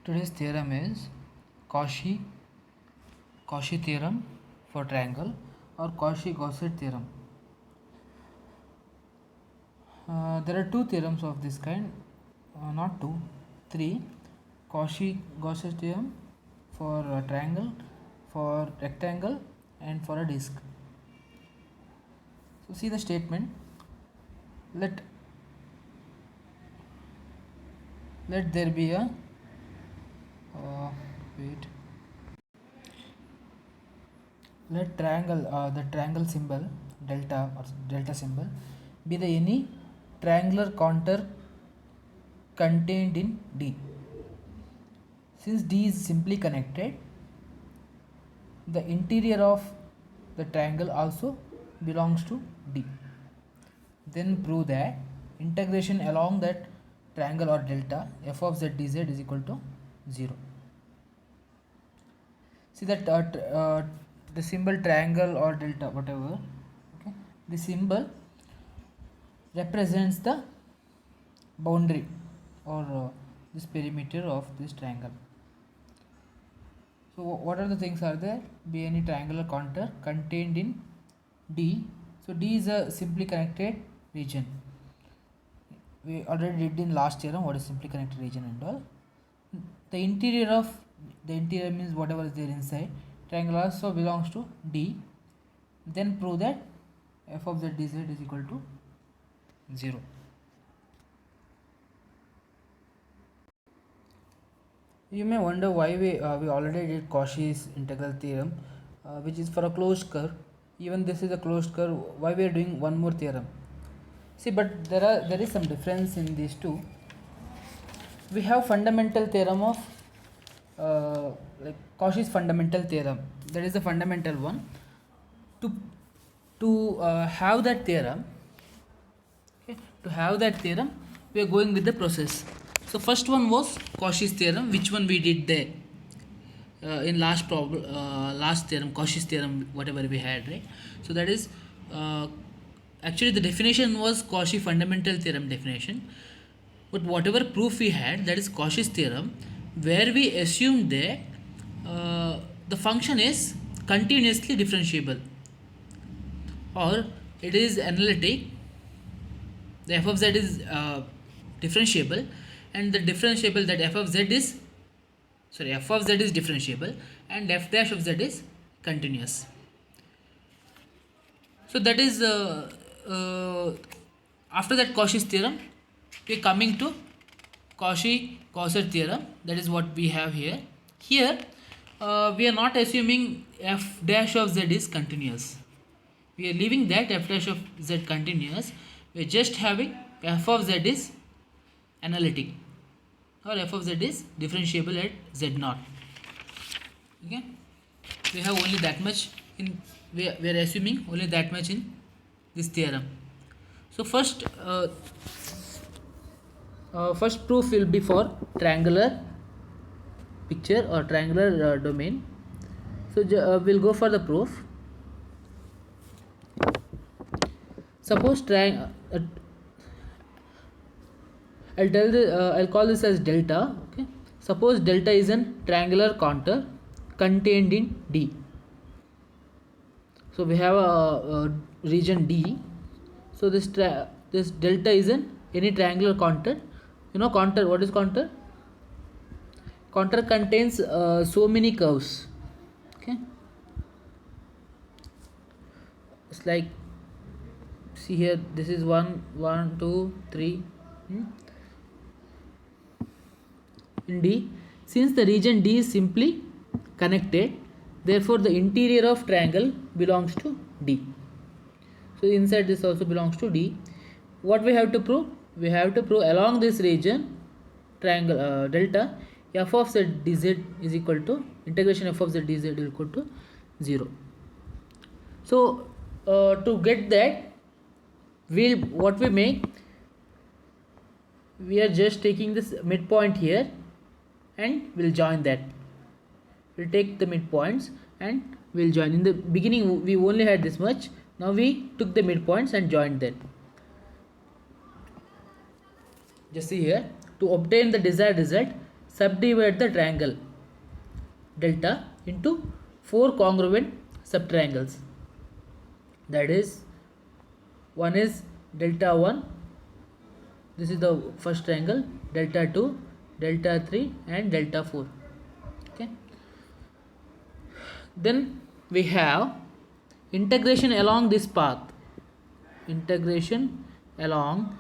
Today's theorem is Cauchy theorem for triangle or Cauchy-Gaussian theorem. There are two theorems of this kind, not two, three. Cauchy-Gaussian theorem for a triangle, for rectangle, and for a disc. So see the statement. Let there be a let the triangle symbol delta or delta symbol be the any triangular contour contained in D. Since D is simply connected, the interior of the triangle also belongs to D. Then prove that integration along that triangle or delta f of z dz is equal to 0. See that the symbol triangle or delta, whatever, okay, the symbol represents the boundary or this perimeter of this triangle. So what are the things are there? Be any triangular contour contained in D. So D is a simply connected region. We already did in last theorem what is simply connected region and all. The interior means whatever is there inside. Triangle also belongs to D. Then prove that f of z dz is equal to 0. You may wonder why we already did Cauchy's integral theorem, which is for a closed curve. Even this is a closed curve. Why we are doing one more theorem? See, but there is some difference in these two. We have fundamental theorem of like Cauchy's fundamental theorem. That is the fundamental one. To have that theorem, okay, we are going with the process. So first one was Cauchy's theorem, which one we did there in last theorem, Cauchy's theorem, whatever we had, right? So that is actually the definition was Cauchy fundamental theorem definition, but whatever proof we had, that is Cauchy's theorem, where we assumed that the function is continuously differentiable or it is analytic. The f of z is differentiable, and the differentiable that f of z is differentiable and f dash of z is continuous. So that is after that Cauchy's theorem, we are coming to Cauchy-Gaussian theorem. That is what we have here. Here we are not assuming f dash of z is continuous. We are leaving that f dash of z continuous. We are just having f of z is analytic or f of z is differentiable at z naught. Okay, we have only that much in. We are assuming only that much in this theorem. So first proof will be for triangular picture or triangular domain. So we'll go for the proof. Suppose I'll call this as delta. Okay. Suppose delta is an triangular contour contained in D. So we have a region D. So this delta is any triangular contour. You know contour. What is contour? Contour contains so many curves. Okay. It's like, see here, this is 1, 2, 3. In D, since the region D is simply connected, therefore the interior of triangle belongs to D. So inside this also belongs to D. What we have to prove? We have to prove along this region triangle delta f of z dz is equal to integration f of z dz is equal to 0. So to get that, we are just taking this midpoint here and we'll join that. We'll take the midpoints and we'll join. In the beginning we only had this much. Now we took the midpoints and joined that. Just see here, to obtain the desired result, subdivide the triangle delta into 4 congruent subtriangles. That is, one is delta 1, this is the first triangle, delta 2, delta 3 and delta 4. Okay, then we have integration along this path. Integration along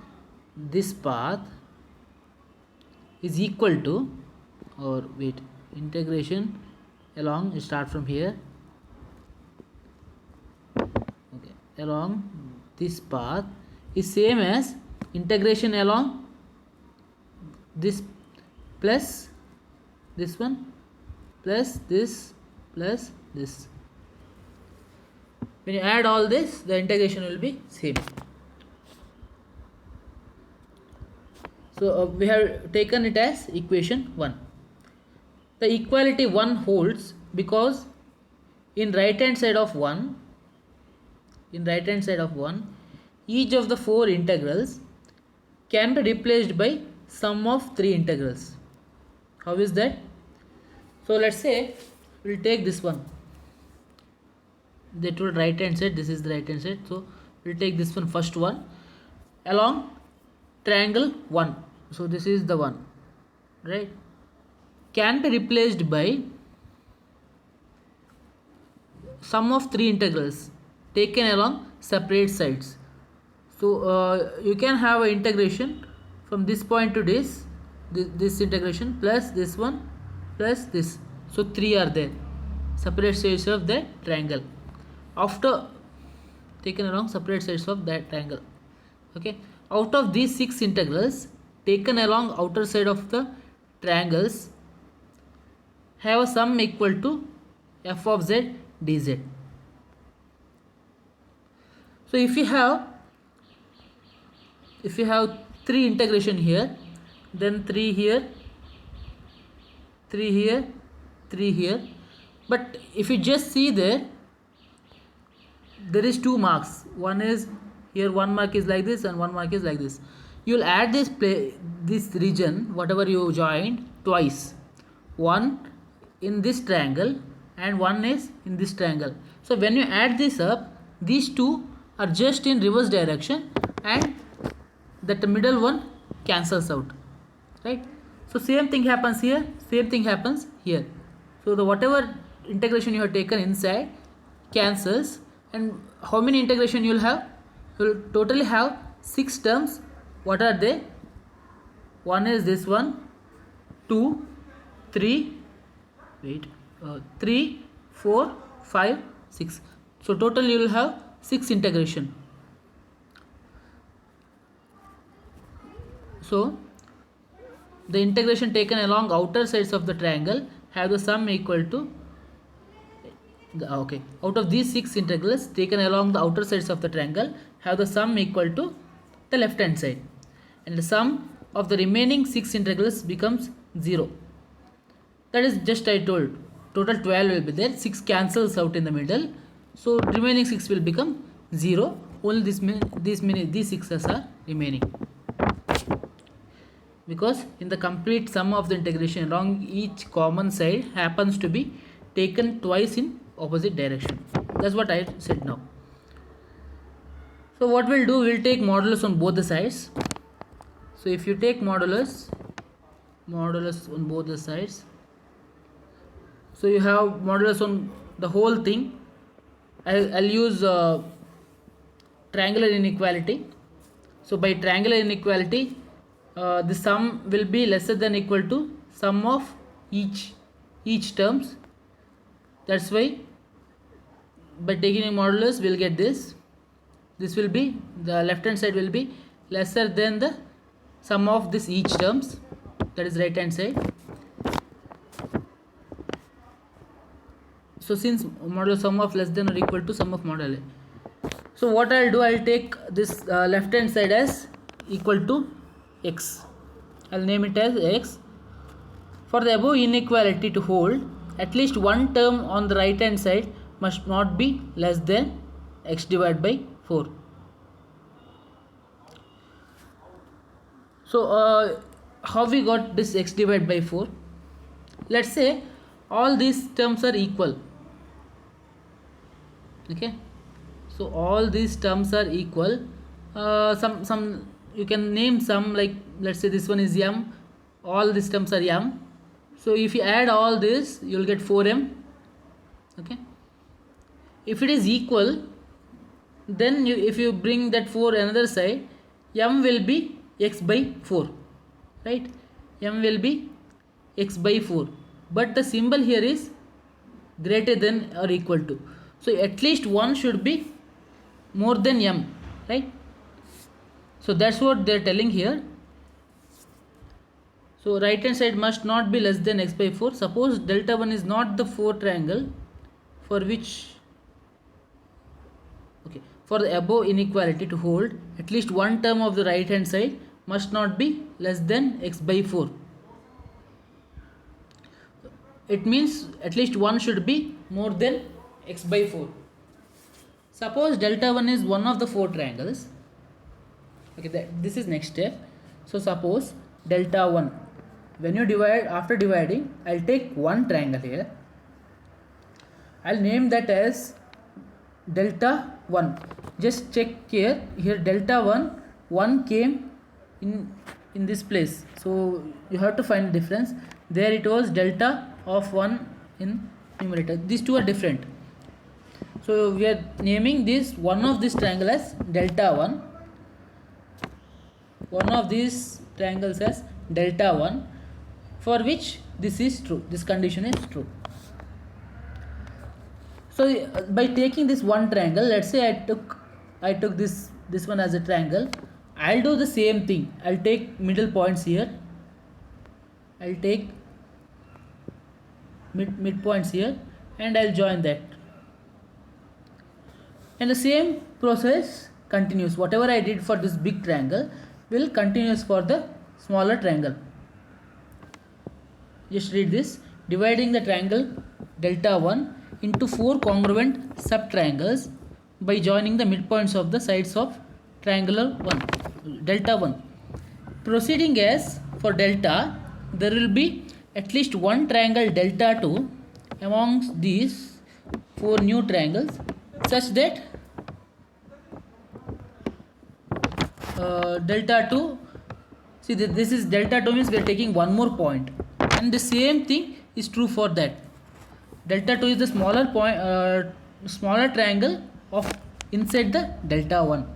this path is equal to, or wait, integration along, start from here, okay, along this path is same as integration along this plus this one plus this plus this. When you add all this, the integration will be same. So we have taken it as equation 1. The equality 1 holds because in right hand side of 1, each of the 4 integrals can be replaced by sum of 3 integrals. How is that? So let's say we'll take this one. They told right hand side, this is the right hand side, so we'll take this one, first one, along triangle 1. So this is the one, right? Can be replaced by sum of 3 integrals taken along separate sides. So you can have an integration from this point to this integration plus this one plus this. So 3 are there, separate sides of the triangle. After taken along separate sides of that triangle. Okay, out of these 6 integrals taken along outer side of the triangles have a sum equal to f of z dz. So if you have 3 integration here, then 3 here, 3 here, 3 here, but if you just see there is 2 marks. One is here, 1 mark is like this and 1 mark is like this. You will add this region whatever you joined twice, one in this triangle and one is in this triangle. So when you add this up, these two are just in reverse direction and that middle one cancels out, right? So same thing happens here, same thing happens here. So the whatever integration you have taken inside cancels, and how many integration you will have? You will totally have 6 terms. What are they? One is this one, 2, 3, 3, 4, 5, 6. So total you will have 6 integration. So the integration taken along outer sides of the triangle have the sum equal to out of these 6 integrals taken along the outer sides of the triangle have the sum equal to the left hand side, and the sum of the remaining 6 integrals becomes 0. That is just I told, total 12 will be there, 6 cancels out in the middle, so remaining 6 will become 0. Only these 6 are remaining, because in the complete sum of the integration along each common side happens to be taken twice in opposite direction. That's what I said now. So what we'll do, we'll take modulus on both the sides. So if you take modulus on both the sides, so you have modulus on the whole thing. I'll use triangular inequality. So by triangular inequality, the sum will be lesser than equal to sum of each terms. That's why by taking a modulus we'll get this. This will be, the left hand side will be lesser than the sum of this each terms, that is right hand side. So since modulus sum of less than or equal to sum of moduli, so what I'll do, I'll take this left hand side as equal to x. I'll name it as x. For the above inequality to hold, at least one term on the right hand side must not be less than x divided by 4. So how we got this x divided by 4? let's say all these terms are equal. Okay, so all these terms are equal. Some you can name some, like let's say this one is m, all these terms are m. So if you add all this, you'll get 4m. Okay, if it is equal, then if you bring that 4 another side, m will be x by 4, right? M will be x by 4, but the symbol here is greater than or equal to, so at least one should be more than m, right? So that's what they're telling here. So right hand side must not be less than x by 4. Suppose delta 1 is not the 4 triangle for which, okay, for the above inequality to hold, at least one term of the right hand side must not be less than x by 4. It means at least one should be more than x by 4. Suppose delta 1 is one of the 4 triangles. Okay, this is next step. So suppose delta 1, when you divide, after dividing, I'll take one triangle here. I'll name that as delta 1. Just check here delta 1 came in this place, so you have to find the difference. There it was delta of 1 in numerator. These two are different, so we are naming this one of this triangle as delta 1 of these triangles as delta 1, for which this is true, this condition is true. So by taking this one triangle, let's say I took this one as a triangle, I'll do the same thing. I'll take middle points here, I'll take midpoints here, and I'll join that, and the same process continues. Whatever I did for this big triangle will continues for the smaller triangle. Just read this: dividing the triangle delta 1 into 4 congruent subtriangles by joining the midpoints of the sides of triangular 1 delta 1. Proceeding as for delta, there will be at least one triangle delta 2 amongst these 4 new triangles, such that delta 2, see this is delta 2 means we are taking one more point, and the same thing is true for that. Delta 2 is the smaller point, smaller triangle of inside the delta 1.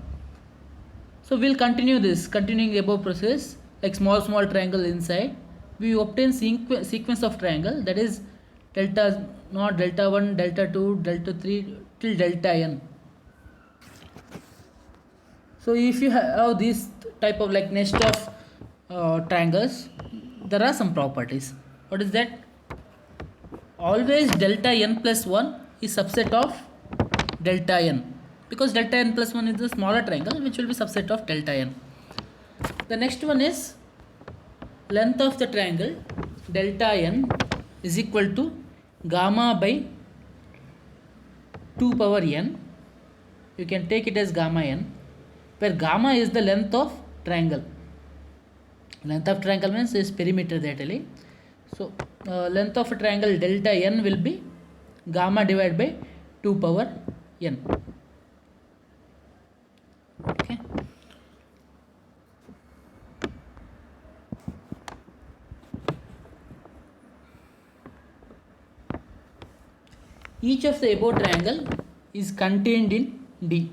So we'll continue this, continuing above process, like small triangle inside, we obtain sequence of triangle, that is delta 0, delta 1, delta 2, delta 3 till delta n. So if you have this type of like nest of triangles, there are some properties. What is that? Always delta n plus 1 is subset of delta n, because delta n plus 1 is the smaller triangle which will be subset of delta n. The next one is length of the triangle delta n is equal to gamma by 2 power n. You can take it as gamma n, where gamma is the length of triangle. Length of triangle means is perimeter that. So length of a triangle delta n will be gamma divided by 2 power n. Okay. Each of the above triangle is contained in D.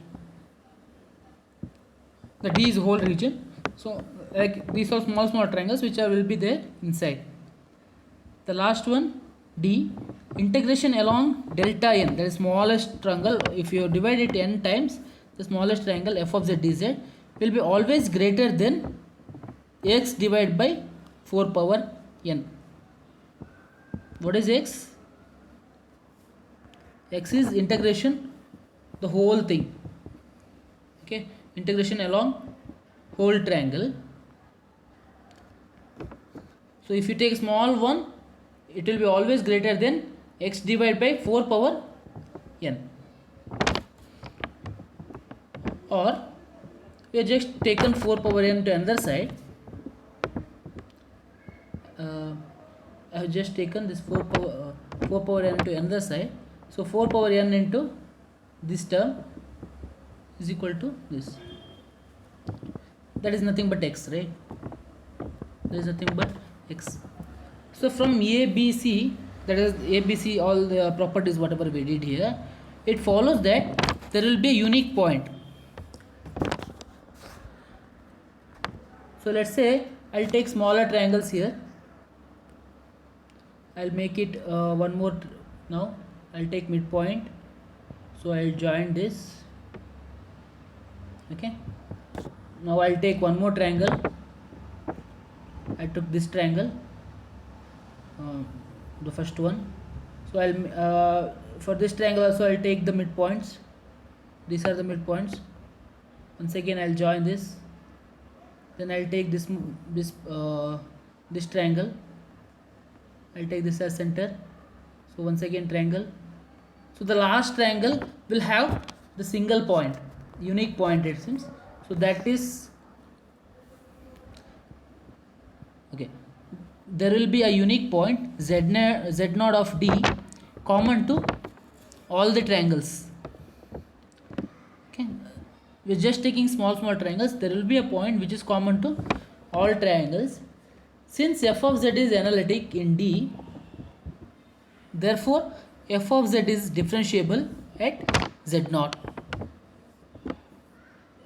The D is whole region. So like these are small triangles which will be there inside. The last one, D, integration along delta n, that is smallest triangle. If you divide it n times, the smallest triangle f of z dz will be always greater than x divided by 4 power n. What is x? X is integration, the whole thing. Okay, integration along whole triangle. So if you take small one, it will be always greater than x divided by 4 power n. Or we have just taken 4 power n to another side. I have just taken this 4 power n to another side. So 4 power n into this term is equal to this. That is nothing but x, right? There is nothing but x. So from ABC, that is ABC, all the properties whatever we did here, it follows that there will be a unique point. So let's say I'll take smaller triangles here. I'll make it one more now. I'll take midpoint. So I'll join this. Okay. Now I'll take one more triangle. I took this triangle, the first one. So I'll for this triangle also I'll take the midpoints. These are the midpoints. Once again I'll join this. Then I'll take this triangle. I'll take this as center. So once again triangle. So the last triangle will have the single point, unique point it seems. So that is okay. There will be a unique point z naught of D common to all the triangles. Okay, we're just taking small triangles. There will be a point which is common to all triangles. Since f of z is analytic in D, therefore f of z is differentiable at z naught.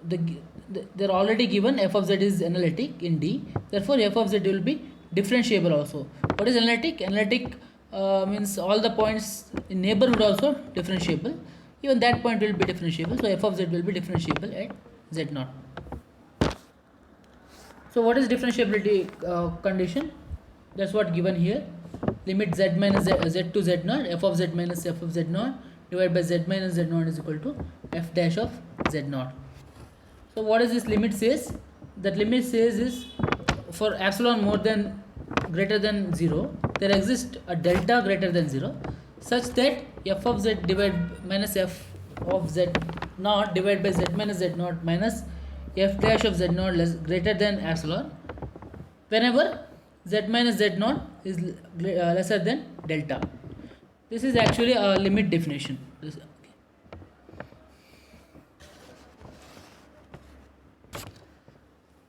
They're already given f of z is analytic in D, therefore f of z will be differentiable also. What is analytic? Analytic means all the points in neighborhood also differentiable. Even that point will be differentiable. So f of z will be differentiable at z naught. So what is differentiability condition? That's what given here. Limit z minus z to z naught, f of z minus f of z naught divided by z minus z naught is equal to f dash of z naught. So what is this limit says? That limit says is for epsilon greater than 0, there exists a delta greater than 0 such that f of z minus f of z naught divided by z minus z naught minus f dash of z naught greater than epsilon whenever z minus z naught is lesser than delta. This is actually a limit definition.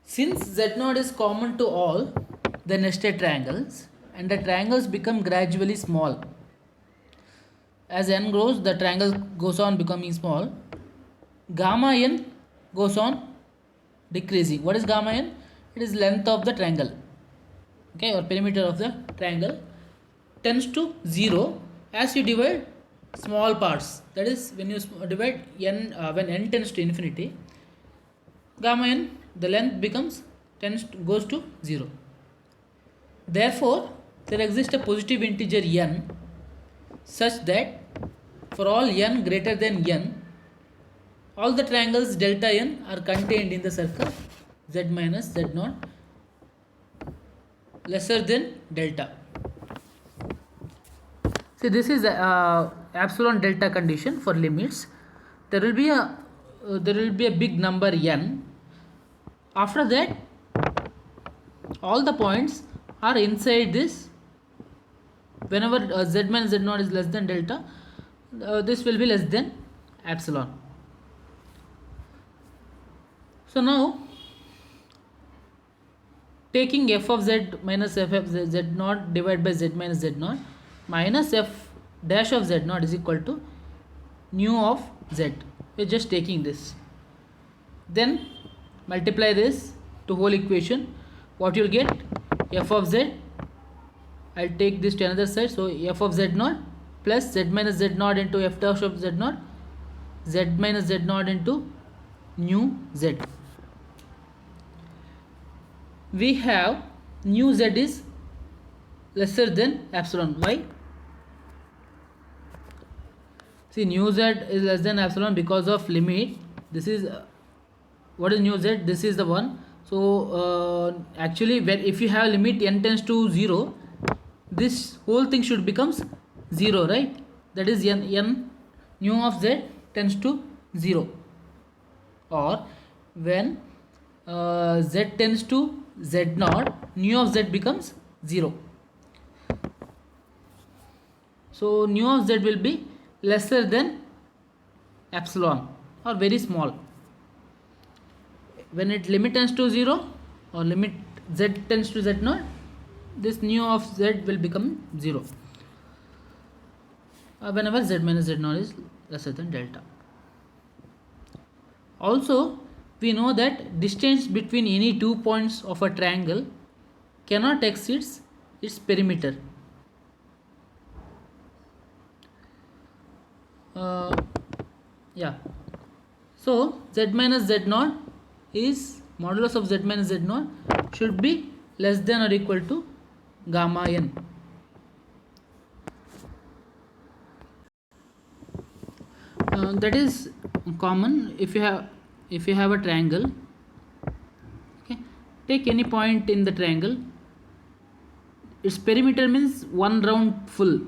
Since z naught is common to all the nested triangles and the triangles become gradually small, as n grows the triangle goes on becoming small, gamma n goes on decreasing. What is gamma n? It is length of the triangle, okay, or perimeter of the triangle, tends to 0 as you divide small parts. That is, when you divide n, when n tends to infinity, gamma n, the length goes to 0. Therefore there exists a positive integer n such that for all n greater than n, all the triangles delta n are contained in the circle z minus z naught lesser than delta. See, this is epsilon delta condition for limits. There will be a big number n. After that, all the points are inside this. Whenever z minus z naught is less than delta, this will be less than epsilon. So now, taking f of z minus f of z naught divided by z minus z naught minus f dash of z naught is equal to nu of z. We are just taking this. Then multiply this to whole equation. What you will get? F of z. I'll take this to another side. So f of z naught plus z minus z naught into f dash of z naught, z minus z naught into nu z. We have nu z is lesser than epsilon. Why? See, nu z is less than epsilon because of limit. This is what is nu z? This is the one. So actually, if you have limit n tends to 0, this whole thing should becomes 0, right? That is n nu of z tends to 0. Or when z tends to z naught, nu of z becomes 0. So nu of z will be lesser than epsilon or very small. When it limit tends to 0 or limit z tends to z0, this nu of z will become 0 whenever z minus z0 is lesser than delta. Also, we know that distance between any 2 points of a triangle cannot exceed its perimeter. Yeah. So z minus z0 is modulus of z minus z0 should be less than or equal to gamma n. That is common if you have a triangle. Okay, take any point in the triangle. Its perimeter means one round full.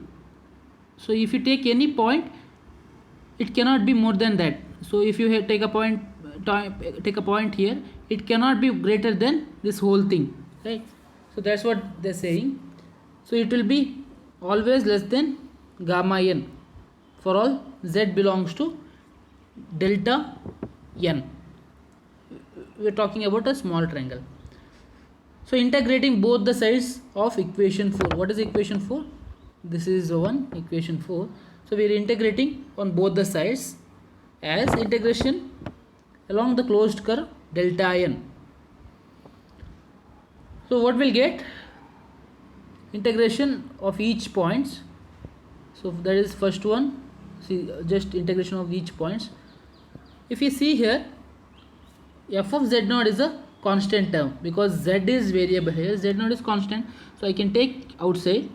So if you take any point, it cannot be more than that. So if you take a point here, it cannot be greater than this whole thing, right? So that's what they're saying. So it will be always less than gamma n for all z belongs to delta n. We're talking about a small triangle. So integrating both the sides of equation 4. What is equation 4? This is one, equation 4. So we are integrating on both the sides as integration along the closed curve delta n. So what we'll get? Integration of each points. So that is first one. See, just integration of each points. If you see here, f of z0 is a constant term because z is variable here. Z0 is constant, so I can take outside.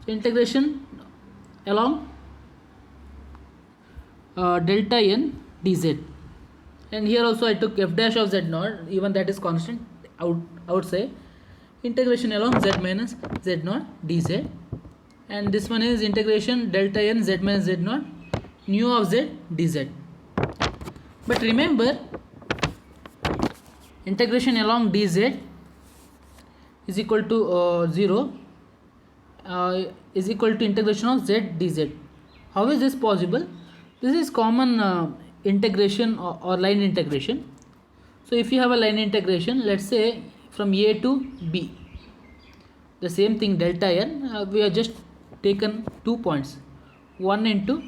So integration along delta n dz, and here also I took f dash of z0, even that is constant outside. Integration along z minus z0 dz, and this one is integration delta n z minus z0 nu of z dz. But remember, integration along dz is equal to 0 is equal to integration of z dz. How is this possible? This is common integration or line integration. So if you have a line integration, let's say from a to b, the same thing delta n, we have just taken 2 points, 1 into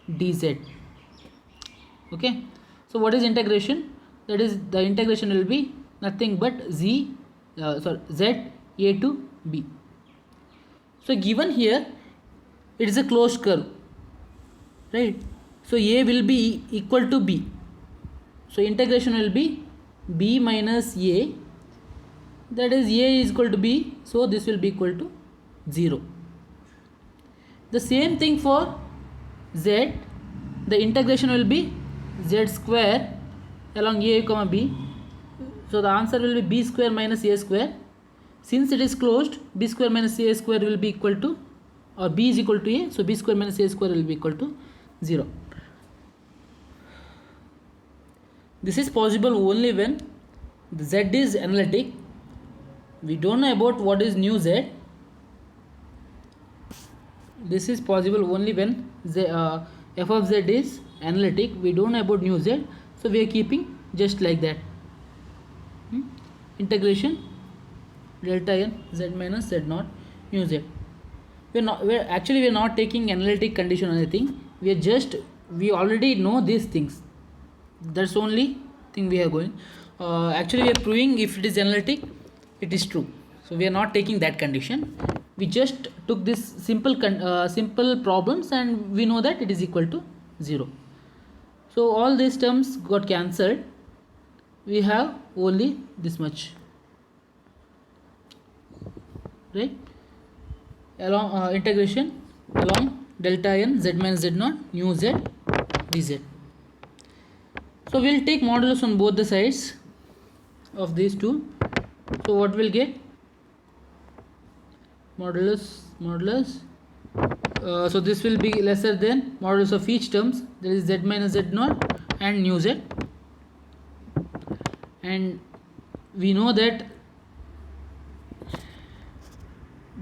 dz. Okay, so what is integration? That is, the integration will be nothing but z a to b. So given here, it is a closed curve, right? So a will be equal to b. So integration will be b minus a, that is a is equal to b, so this will be equal to 0. The same thing for z, the integration will be z square along a comma b. So the answer will be b square minus a square. Since it is closed, b square minus a square will be equal to, or b is equal to a, so b square minus a square will be equal to 0. This is possible only when the z is analytic. We don't know about what is nu z. This is possible only when f of z is analytic. We don't know about nu z, so we are keeping just like that. Integration delta n z minus z0 nu z. We are not taking analytic condition or anything. We already know these things. That's the only thing we are going. Actually, we are proving if it is analytic, it is true. So we are not taking that condition. We just took this simple problems, and we know that it is equal to 0. So all these terms got cancelled. We have only this much, right? Along integration along delta n z minus z0 nu z dz. So we'll take modulus on both the sides of these two. So what we'll get? Modulus. So this will be lesser than modulus of each terms, that is z minus z0 and nu z. And we know that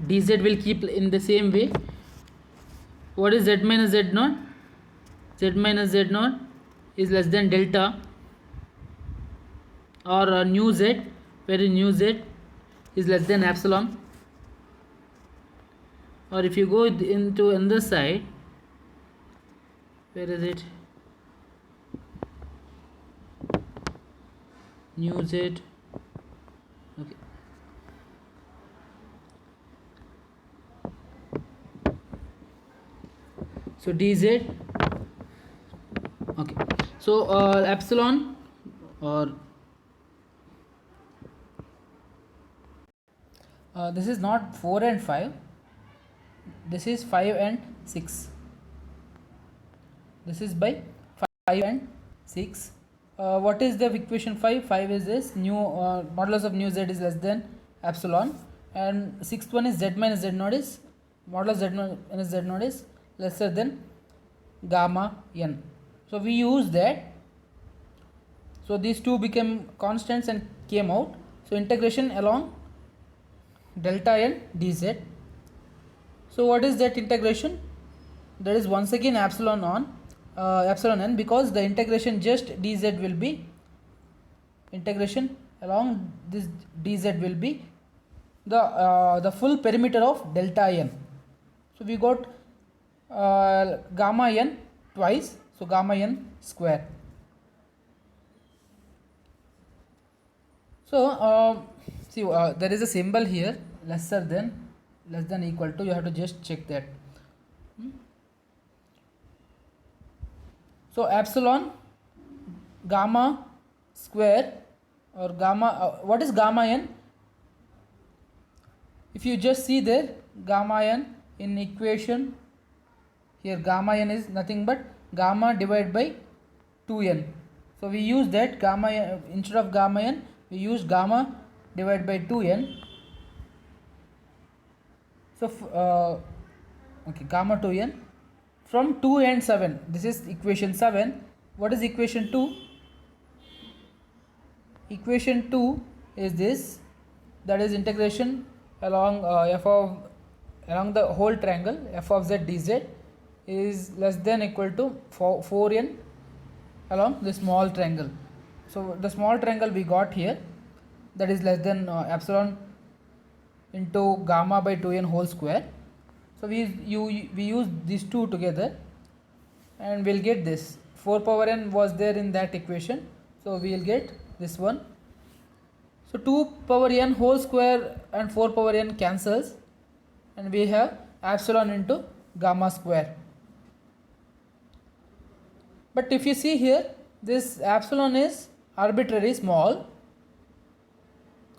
dz will keep in the same way. what is z minus z naught? Z minus z naught is less than delta, or nu z, where nu z is less than epsilon. Or if you go into another side, where is it? Nu z, okay. So dz, okay. So epsilon, or this is not 4 and 5, this is 5 and 6, this is by 5 and 6. What is the equation 5? 5 is this, nu modulus of nu z is less than epsilon, and sixth one is z minus z naught is, modulus z minus z naught is lesser than gamma n. So we use that, so these two became constants and came out. So integration along delta n dz. So what is that integration? That is once again epsilon on epsilon n, because the integration just dz will be, integration along this dz will be the full perimeter of delta n. So we got gamma n twice, so gamma n square. So see, there is a symbol here, lesser than, less than, equal to, you have to just check that. So epsilon gamma square, or gamma, what is gamma n? If you just see there, gamma n in equation here, gamma n is nothing but gamma divided by 2n. So we use that gamma n, instead of gamma n we use gamma divided by 2n. So okay, gamma 2n from 2 and 7, this is equation 7. What is equation 2? Equation 2 is this, that is integration along along the whole triangle f of z dz is less than equal to 4n along the small triangle. So the small triangle we got here, that is less than epsilon into gamma by 2n whole square. So we use these two together and we'll get this. 4 power n was there in that equation, so we will get this one. So 2 power n whole square and 4 power n cancels, and we have epsilon into gamma square. But if you see here, this epsilon is arbitrary small,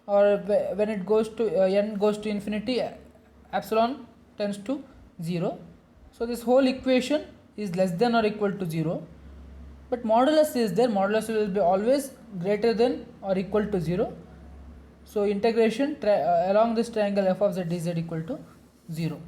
or when it goes to n goes to infinity, epsilon tends to 0. So this whole equation is less than or equal to 0, but modulus is there, modulus will be always greater than or equal to 0. So integration along this triangle f of z dz equal to 0.